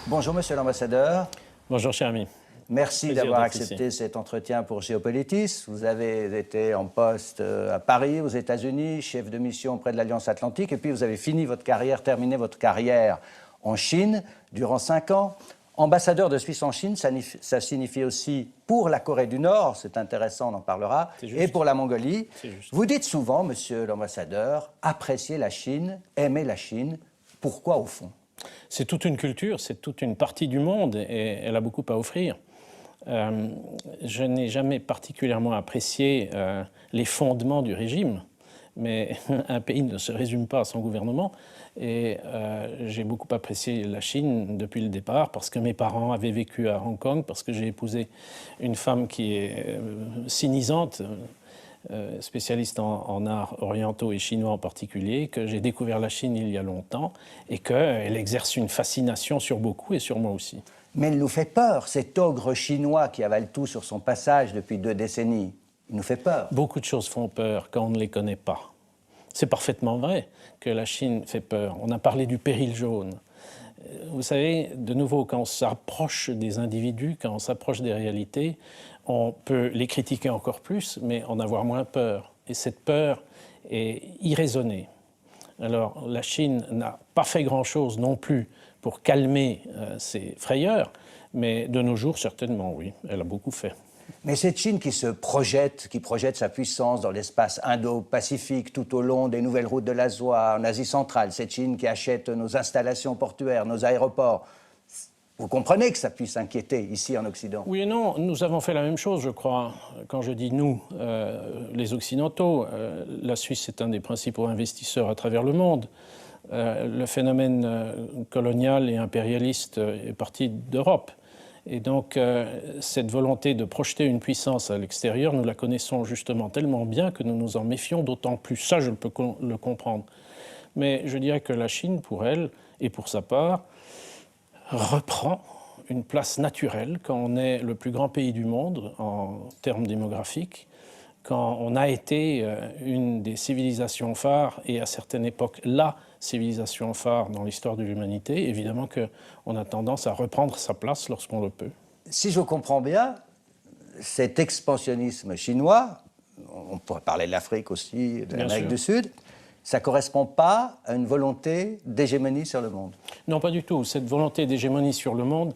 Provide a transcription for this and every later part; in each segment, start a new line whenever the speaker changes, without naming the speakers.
Bonjour, monsieur l'ambassadeur.
Bonjour, cher ami.
Merci d'avoir accepté cet entretien pour Géopolitis. Vous avez été en poste à Paris, aux États-Unis, chef de mission près de l'Alliance Atlantique, et puis vous avez terminé votre carrière en Chine durant 5 ans. Ambassadeur de Suisse en Chine, ça signifie aussi pour la Corée du Nord, c'est intéressant, on en parlera, et pour la Mongolie. Vous dites souvent, monsieur l'ambassadeur, apprécier la Chine, aimer la Chine. Pourquoi au fond ?
C'est toute une culture, c'est toute une partie du monde et elle a beaucoup à offrir. Je n'ai jamais particulièrement apprécié les fondements du régime, mais un pays ne se résume pas à son gouvernement. Et j'ai beaucoup apprécié la Chine depuis le départ parce que mes parents avaient vécu à Hong Kong, parce que j'ai épousé une femme qui est sinisante, spécialiste en arts orientaux et chinois en particulier, que j'ai découvert la Chine il y a longtemps et qu'elle exerce une fascination sur beaucoup et sur moi aussi.
Mais elle nous fait peur, cet ogre chinois qui avale tout sur son passage depuis 2 décennies. Il nous fait peur.
Beaucoup de choses font peur quand on ne les connaît pas. C'est parfaitement vrai que la Chine fait peur. On a parlé du péril jaune. Vous savez, de nouveau, quand on s'approche des individus, quand on s'approche des réalités, on peut les critiquer encore plus, mais en avoir moins peur. Et cette peur est irraisonnée. Alors, la Chine n'a pas fait grand-chose non plus pour calmer ses frayeurs, mais de nos jours, certainement, oui, elle a beaucoup fait.
Mais cette Chine qui projette sa puissance dans l'espace Indo-Pacifique tout au long des nouvelles routes de la soie en Asie centrale, cette Chine qui achète nos installations portuaires, nos aéroports, vous comprenez que ça puisse inquiéter ici en Occident?
Oui et non, nous avons fait la même chose, je crois. Quand je dis nous, les Occidentaux, la Suisse est un des principaux investisseurs à travers le monde. Le phénomène colonial et impérialiste est parti d'Europe. Et donc, cette volonté de projeter une puissance à l'extérieur, nous la connaissons justement tellement bien que nous nous en méfions d'autant plus. Ça, je peux le comprendre. Mais je dirais que la Chine, pour elle, et pour sa part, reprend une place naturelle quand on est le plus grand pays du monde en termes démographiques, quand on a été une des civilisations phares et à certaines époques la civilisation phare dans l'histoire de l'humanité, évidemment qu'on a tendance à reprendre sa place lorsqu'on le peut.
Si je comprends bien, cet expansionnisme chinois, on pourrait parler de l'Afrique aussi, de l'Amérique du Sud, ça ne correspond pas à une volonté d'hégémonie sur le monde.
Non, pas du tout. Cette volonté d'hégémonie sur le monde,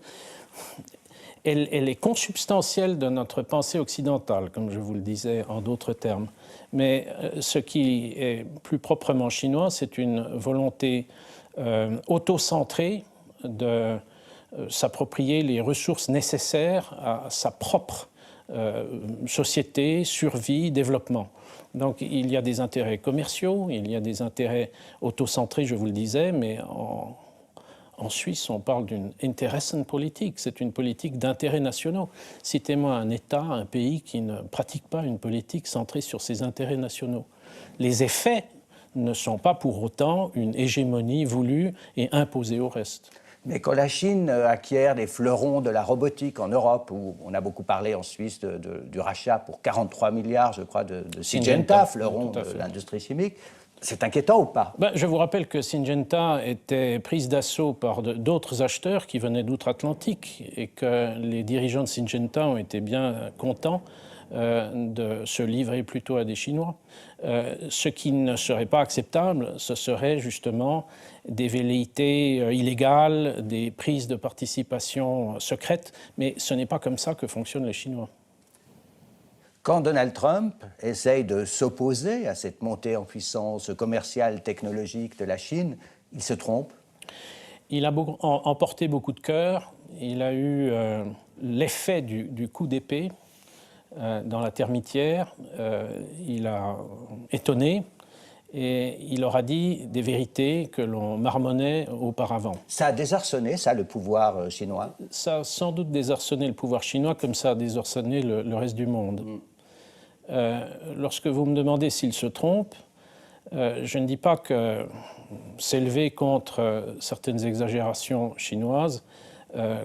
elle est consubstantielle de notre pensée occidentale, comme je vous le disais en d'autres termes. Mais ce qui est plus proprement chinois, c'est une volonté autocentrée de s'approprier les ressources nécessaires à sa propre société, survie, développement. Donc il y a des intérêts commerciaux, il y a des intérêts autocentrés, je vous le disais, mais en Suisse, on parle d'une Interessenpolitik, c'est une politique d'intérêts nationaux. Citez-moi un État, un pays qui ne pratique pas une politique centrée sur ses intérêts nationaux. Les effets ne sont pas pour autant une hégémonie voulue et imposée au reste.
Mais quand la Chine acquiert les fleurons de la robotique en Europe, où on a beaucoup parlé en Suisse du rachat pour 43 milliards, je crois, de Syngenta, fleurons de l'industrie chimique, c'est inquiétant ou pas?
Je vous rappelle que Syngenta était prise d'assaut par d'autres acheteurs qui venaient d'outre-Atlantique et que les dirigeants de Syngenta ont été bien contents de se livrer plutôt à des Chinois. Ce qui ne serait pas acceptable, ce serait justement des velléités illégales, des prises de participation secrètes, mais ce n'est pas comme ça que fonctionnent les Chinois.
Quand Donald Trump essaye de s'opposer à cette montée en puissance commerciale, technologique de la Chine, il se trompe?
Il a emporté beaucoup de cœur, il a eu l'effet du coup d'épée dans la termitière, il a étonné et il aura dit des vérités que l'on marmonnait auparavant.
Ça a désarçonné, ça, le pouvoir chinois?
Ça a sans doute désarçonné le pouvoir chinois comme ça a désarçonné le reste du monde. Lorsque vous me demandez s'il se trompe, je ne dis pas que s'élever contre certaines exagérations chinoises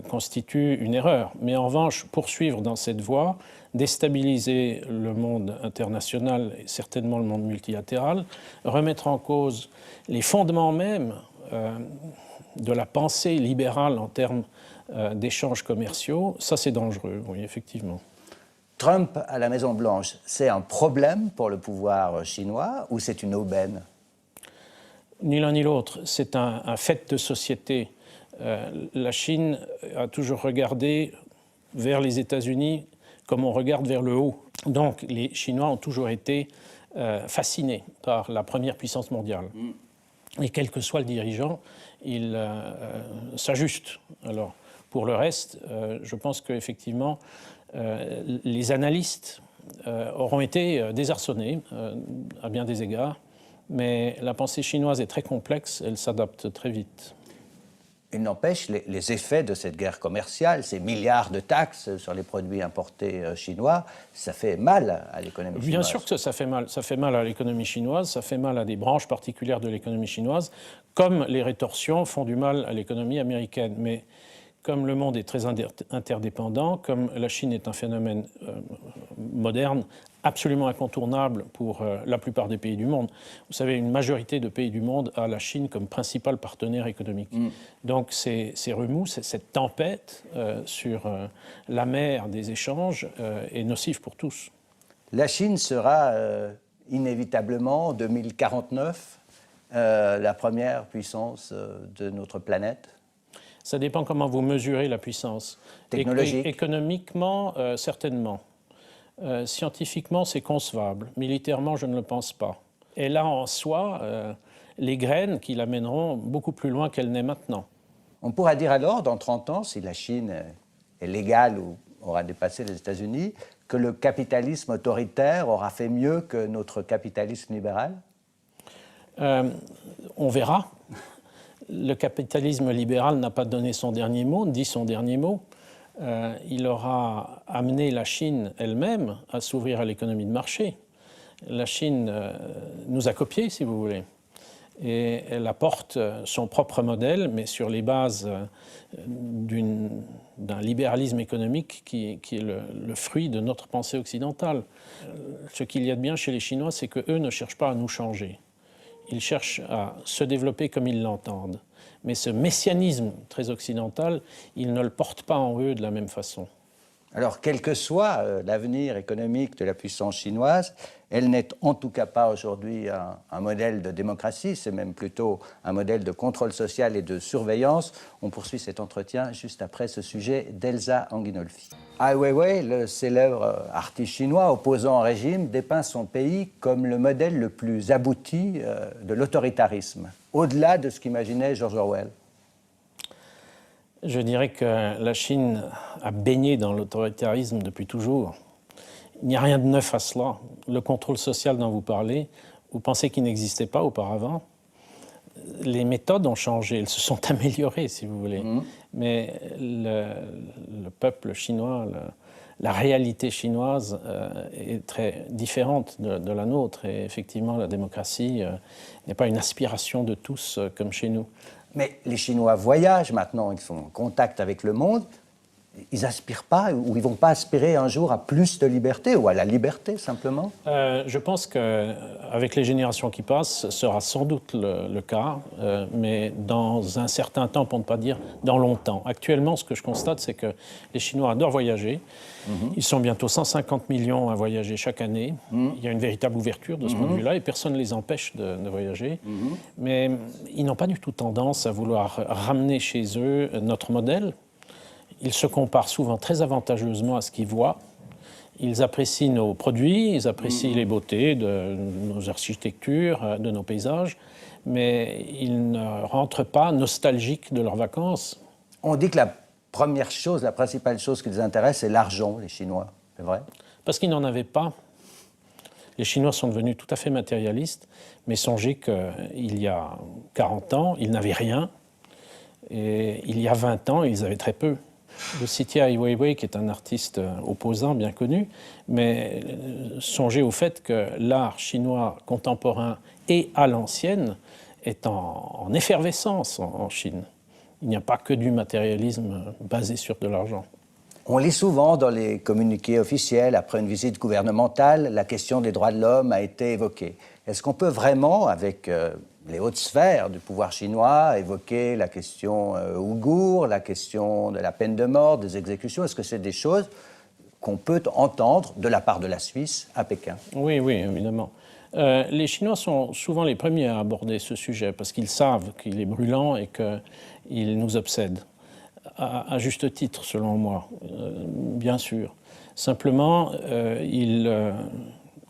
constitue une erreur. Mais en revanche, poursuivre dans cette voie, déstabiliser le monde international et certainement le monde multilatéral, remettre en cause les fondements même de la pensée libérale en termes d'échanges commerciaux, ça c'est dangereux, oui, effectivement.
Trump à la Maison-Blanche, c'est un problème pour le pouvoir chinois ou c'est une aubaine?
Ni l'un ni l'autre, c'est un fait de société. La Chine a toujours regardé vers les États-Unis comme on regarde vers le haut. Donc les Chinois ont toujours été fascinés par la première puissance mondiale. Et quel que soit le dirigeant, il s'ajuste. Alors, pour le reste, je pense qu'effectivement, les analystes auront été désarçonnés à bien des égards, mais la pensée chinoise est très complexe, elle s'adapte très vite.
Il n'empêche, les effets de cette guerre commerciale, ces milliards de taxes sur les produits importés chinois, ça fait mal à l'économie chinoise.
Bien sûr que ça fait mal. Ça fait mal à l'économie chinoise, ça fait mal à des branches particulières de l'économie chinoise, comme les rétorsions font du mal à l'économie américaine. Mais comme le monde est très interdépendant, comme la Chine est un phénomène moderne, absolument incontournable pour la plupart des pays du monde. Vous savez, une majorité de pays du monde a la Chine comme principal partenaire économique. Donc ces remous, cette tempête sur la mer des échanges est nocive pour tous.
La Chine sera inévitablement, en 2049, la première puissance de notre planète.
Ça dépend comment vous mesurez la puissance.
Technologique.
Économiquement, certainement. Scientifiquement, c'est concevable. Militairement, je ne le pense pas. Elle a en soi les graines qui l'amèneront beaucoup plus loin qu'elle n'est maintenant.
On pourra dire alors, dans 30 ans, si la Chine est légale ou aura dépassé les États-Unis, que le capitalisme autoritaire aura fait mieux que notre capitalisme libéral?
On verra. Le capitalisme libéral n'a pas donné son dernier mot, dit son dernier mot. Il aura amené la Chine elle-même à s'ouvrir à l'économie de marché. La Chine nous a copiés, si vous voulez. Et elle apporte son propre modèle, mais sur les bases d'un libéralisme économique qui est le fruit de notre pensée occidentale. Ce qu'il y a de bien chez les Chinois, c'est qu'eux ne cherchent pas à nous changer. Ils cherchent à se développer comme ils l'entendent. Mais ce messianisme très occidental, ils ne le portent pas en eux de la même façon.
Alors, quel que soit l'avenir économique de la puissance chinoise, elle n'est en tout cas pas aujourd'hui un modèle de démocratie, c'est même plutôt un modèle de contrôle social et de surveillance. On poursuit cet entretien juste après ce sujet d'Elsa Anguinolfi. Ai Weiwei, le célèbre artiste chinois opposant au régime, dépeint son pays comme le modèle le plus abouti de l'autoritarisme, au-delà de ce qu'imaginait George Orwell.
Je dirais que la Chine a baigné dans l'autoritarisme depuis toujours. Il n'y a rien de neuf à cela. Le contrôle social dont vous parlez, vous pensez qu'il n'existait pas auparavant? Les méthodes ont changé, elles se sont améliorées, si vous voulez. Mais le peuple chinois, la réalité chinoise est très différente de la nôtre. Et effectivement, la démocratie n'est pas une aspiration de tous comme chez nous.
Mais les Chinois voyagent maintenant, ils sont en contact avec le monde. Ils n'aspirent pas, ou ils ne vont pas aspirer un jour à plus de liberté, ou à la liberté, simplement?
Je pense qu'avec les générations qui passent, ce sera sans doute le cas, mais dans un certain temps, pour ne pas dire dans longtemps. Actuellement, ce que je constate, c'est que les Chinois adorent voyager. Ils sont bientôt 150 millions à voyager chaque année. Il y a une véritable ouverture de ce point de vue-là, et personne ne les empêche de voyager. Mais ils n'ont pas du tout tendance à vouloir ramener chez eux notre modèle. Ils se comparent souvent très avantageusement à ce qu'ils voient. Ils apprécient nos produits, ils apprécient les beautés de nos architectures, de nos paysages, mais ils ne rentrent pas nostalgiques de leurs vacances.
On dit que la première chose, la principale chose qui les intéresse, c'est l'argent, les Chinois. C'est vrai?
Parce qu'ils n'en avaient pas. Les Chinois sont devenus tout à fait matérialistes, mais songez qu'il y a 40 ans, ils n'avaient rien, et il y a 20 ans, ils avaient très peu. Vous citiez Ai Weiwei, qui est un artiste opposant bien connu, mais songez au fait que l'art chinois contemporain et à l'ancienne est en effervescence en Chine. Il n'y a pas que du matérialisme basé sur de l'argent.
On lit souvent dans les communiqués officiels, après une visite gouvernementale, la question des droits de l'homme a été évoquée. Est-ce qu'on peut vraiment, avec les hautes sphères du pouvoir chinois, évoquer la question ouïghour, la question de la peine de mort, des exécutions? Est-ce que c'est des choses qu'on peut entendre de la part de la Suisse à Pékin?
Oui, oui, évidemment. Les Chinois sont souvent les premiers à aborder ce sujet parce qu'ils savent qu'il est brûlant et qu'il nous obsède. À juste titre, selon moi, bien sûr. Simplement, ils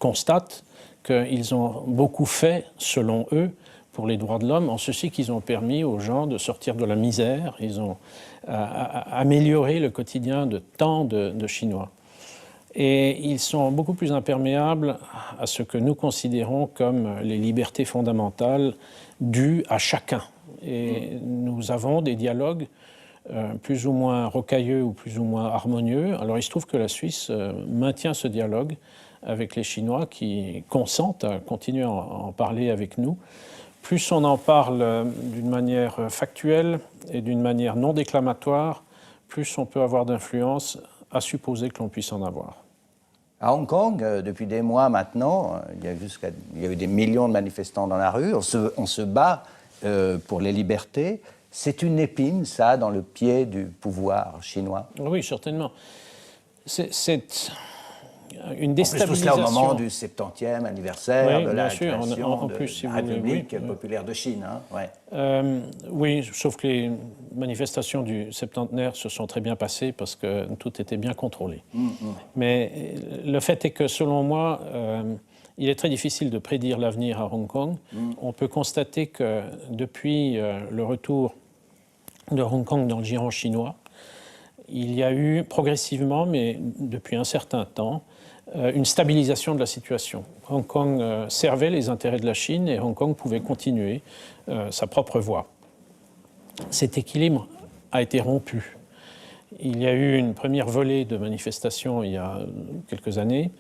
constatent qu'ils ont beaucoup fait, selon eux, pour les droits de l'homme, en ceci qu'ils ont permis aux gens de sortir de la misère, ils ont amélioré le quotidien de tant de Chinois. Et ils sont beaucoup plus imperméables à ce que nous considérons comme les libertés fondamentales dues à chacun. Et nous avons des dialogues plus ou moins rocailleux ou plus ou moins harmonieux. Alors il se trouve que la Suisse maintient ce dialogue avec les Chinois qui consentent à continuer à en parler avec nous. Plus on en parle d'une manière factuelle et d'une manière non déclamatoire, plus on peut avoir d'influence, à supposer que l'on puisse en avoir.
À Hong Kong, depuis des mois maintenant, il y a eu des millions de manifestants dans la rue, on se bat pour les libertés. C'est une épine, ça, dans le pied du pouvoir chinois?
Oui, certainement. C'est une
En
déstabilisation.
plus, tout cela au moment du 70e anniversaire de la création de la République populaire de Chine. Hein, ouais.
Oui, sauf que les manifestations du septentenaire se sont très bien passées parce que tout était bien contrôlé. Mais le fait est que, selon moi, il est très difficile de prédire l'avenir à Hong Kong. On peut constater que depuis le retour de Hong Kong dans le giron chinois, il y a eu progressivement, mais depuis un certain temps, une stabilisation de la situation. Hong Kong servait les intérêts de la Chine et Hong Kong pouvait continuer sa propre voie. Cet équilibre a été rompu. Il y a eu une première volée de manifestations il y a quelques années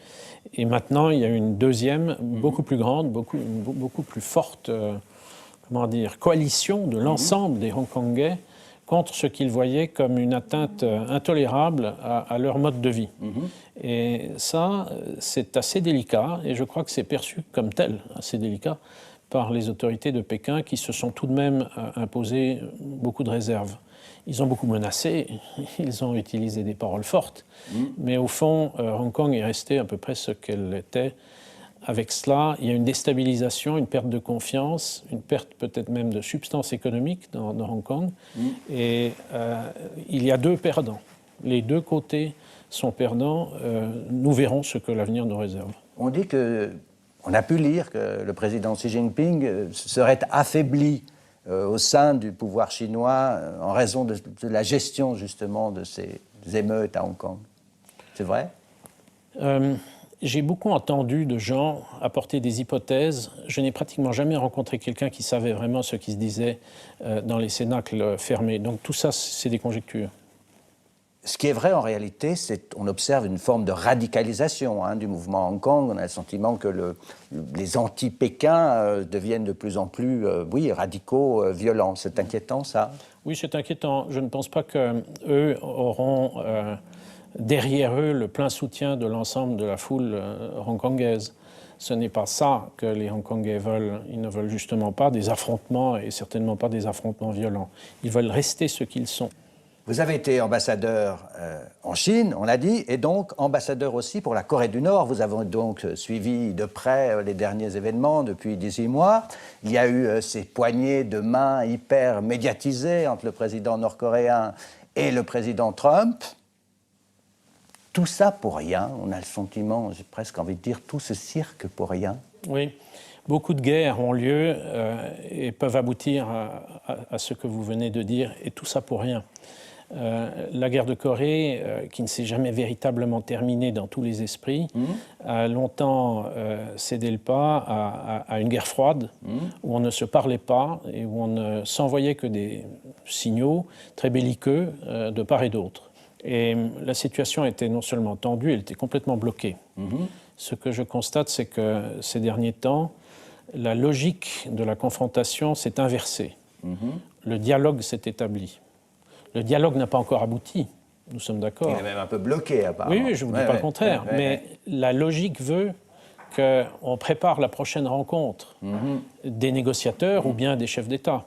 et maintenant il y a une deuxième beaucoup plus grande, beaucoup plus forte coalition de l'ensemble des Hongkongais contre ce qu'ils voyaient comme une atteinte intolérable à leur mode de vie. Et ça, c'est assez délicat, et je crois que c'est perçu comme tel, assez délicat, par les autorités de Pékin qui se sont tout de même imposé beaucoup de réserves. Ils ont beaucoup menacé, ils ont utilisé des paroles fortes, mais au fond, Hong Kong est resté à peu près ce qu'elle était. Avec cela, il y a une déstabilisation, une perte de confiance, une perte peut-être même de substance économique dans Hong Kong. Et il y a deux perdants. Les deux côtés sont perdants. Nous verrons ce que l'avenir nous réserve.
On dit on a pu lire que le président Xi Jinping serait affaibli au sein du pouvoir chinois en raison de la gestion justement de ces émeutes à Hong Kong. C'est vrai?
J'ai beaucoup entendu de gens apporter des hypothèses. Je n'ai pratiquement jamais rencontré quelqu'un qui savait vraiment ce qui se disait dans les cénacles fermés. Donc tout ça, c'est des conjectures.
Ce qui est vrai en réalité, c'est qu'on observe une forme de radicalisation du mouvement Hong Kong. On a le sentiment que les anti-Pékin deviennent de plus en plus radicaux, violents. C'est inquiétant, ça?
Oui, c'est inquiétant. Je ne pense pas qu'eux auront derrière eux le plein soutien de l'ensemble de la foule hongkongaise. Ce n'est pas ça que les Hongkongais veulent. Ils ne veulent justement pas des affrontements et certainement pas des affrontements violents. Ils veulent rester ce qu'ils sont.
Vous avez été ambassadeur en Chine, on l'a dit, et donc ambassadeur aussi pour la Corée du Nord. Vous avez donc suivi de près les derniers événements depuis 18 mois. Il y a eu ces poignées de main hyper médiatisées entre le président nord-coréen et le président Trump. Tout ça pour rien, on a le sentiment, j'ai presque envie de dire, tout ce cirque pour rien.
Oui, beaucoup de guerres ont lieu et peuvent aboutir à ce que vous venez de dire, et tout ça pour rien. La guerre de Corée, qui ne s'est jamais véritablement terminée dans tous les esprits, a longtemps cédé le pas à une guerre froide, où on ne se parlait pas et où on ne s'envoyait que des signaux très belliqueux de part et d'autre. Et la situation était non seulement tendue, elle était complètement bloquée. Ce que je constate, c'est que ces derniers temps, la logique de la confrontation s'est inversée. Le dialogue s'est établi. Le dialogue n'a pas encore abouti, Nous sommes d'accord.
Il est même un peu bloqué, apparemment.
Oui, je ne vous dis pas le contraire. Mais la logique veut qu'on prépare la prochaine rencontre des négociateurs ou bien des chefs d'État.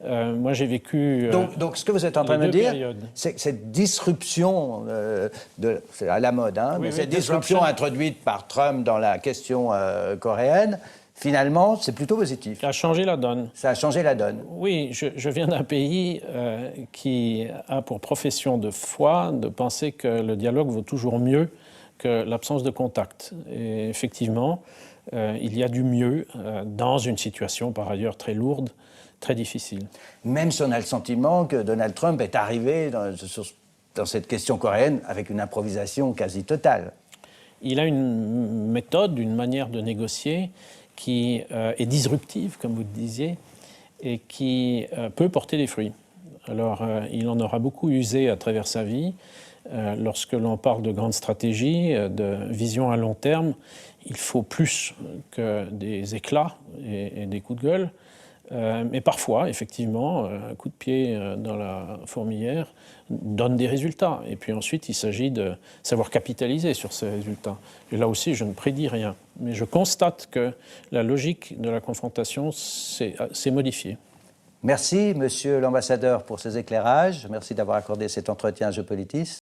Moi, j'ai vécu.
Donc, ce que vous êtes en train de me dire, c'est que cette disruption, c'est à la mode, hein, mais cette disruption introduite par Trump dans la question coréenne, finalement, c'est plutôt positif.
Ça a changé la donne.
Ça a changé la donne.
Oui, je viens d'un pays qui a pour profession de foi de penser que le dialogue vaut toujours mieux que l'absence de contact. Et effectivement, il y a du mieux dans une situation par ailleurs très lourde, très difficile.
Même si on a le sentiment que Donald Trump est arrivé dans cette question coréenne avec une improvisation quasi totale.
Il a une méthode, une manière de négocier qui est disruptive, comme vous le disiez, et qui peut porter des fruits. Alors, il en aura beaucoup usé à travers sa vie. Lorsque l'on parle de grande stratégie, de vision à long terme, il faut plus que des éclats et des coups de gueule. Mais parfois, effectivement, un coup de pied dans la fourmilière donne des résultats. Et puis ensuite, il s'agit de savoir capitaliser sur ces résultats. Et là aussi, je ne prédis rien. Mais je constate que la logique de la confrontation s'est modifiée.
Merci, monsieur l'ambassadeur, pour ces éclairages. Merci d'avoir accordé cet entretien à Geopolitis.